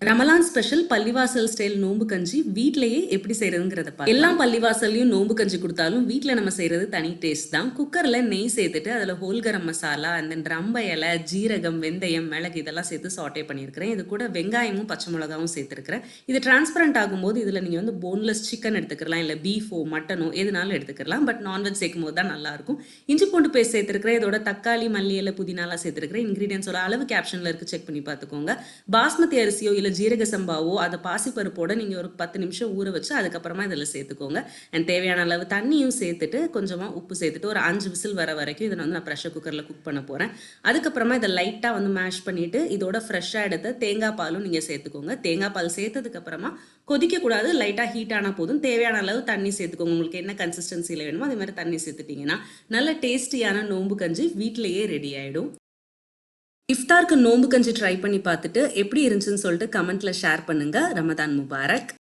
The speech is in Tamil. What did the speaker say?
ரமலான் ஸ்பெஷல் பள்ளிவாசல் ஸ்டைல் நோம்பு கஞ்சி வீட்லயே எப்படி செய்யறதுங்கிறத பார்க்கலாம். எல்லா பள்ளிவாசல்லையும் நோம்பு கஞ்சி கொடுத்தாலும் வீட்ல நம்ம செய்யறது தனி டேஸ்ட் தான். குக்கர்ல நெய் சேர்த்துட்டு அதுல ஹோல் கரம் மசாலா அந்த ரம்ப இலை, ஜீரகம், வெந்தயம், மிளகு இதெல்லாம் சேர்த்து சாட்டே பண்ணியிருக்கிறேன். இது கூட வெங்காயமும் பச்சை மிளகாவும் சேர்த்துருக்கிறேன். இது டிரான்ஸ்பரண்ட் ஆகும்போது இதுல நீங்க வந்து போன்லெஸ் சிக்கன் எடுத்துக்கலாம், இல்ல பீஃபோ மட்டனோ எதுனாலும் எடுத்துக்கலாம். பட் நான்வெஜ் சேர்க்கும் போது தான் நல்லா இருக்கும். இஞ்சி பூண்டு பேஸ்ட் சேர்த்துருக்கிறேன். இதோட தக்காளி, மல்லி இலை, புதினாலாம் சேர்த்துருக்கிறேன். இன்கிரீடியன்ஸோட அளவு கேப்ஷன்ல இருக்கு, செக் பண்ணி பார்த்துக்கோங்க. பாஸ்மதி அரிசியோ இல்ல ஜீரக சம்பாவோ அதை பாசிப்பருப்போட நீங்கள் ஒரு 10 நிமிஷம் ஊற வச்சு அதுக்கப்புறமா இதில் சேர்த்துக்கோங்க. அண்ட் தேவையான அளவு தண்ணியும் சேர்த்துட்டு கொஞ்சமாக உப்பு சேர்த்துட்டு ஒரு 5 விசில் வர வரைக்கும் இதை வந்து நான் ப்ரெஷர் குக்கரில் குக் பண்ண போகிறேன். அதுக்கப்புறமா இதை லைட்டாக வந்து மேஷ் பண்ணிவிட்டு இதோட ஃப்ரெஷ்ஷாக எடுத்த தேங்காய் பாலும் நீங்கள் சேர்த்துக்கோங்க. தேங்காய் பால் சேர்த்ததுக்கப்புறமா கொதிக்கக்கூடாது, லைட்டாக ஹீட் ஆனால் போதும். தேவையான அளவு தண்ணி சேர்த்துக்கோங்க. உங்களுக்கு என்ன கன்சிஸ்டன்சியில் வேணுமோ அதே மாதிரி தண்ணி சேர்த்துட்டிங்கன்னா நல்ல டேஸ்டியான நோம்பு கஞ்சி வீட்டிலேயே ரெடி ஆகிடும். இஃப்தாருக்கு நோம்பு கஞ்சி ட்ரை பண்ணி பார்த்துட்டு எப்படி இருந்துச்சுன்னு சொல்லிட்டு கமெண்ட்ல ஷேர் பண்ணுங்க. ரமதான் முபாரக்.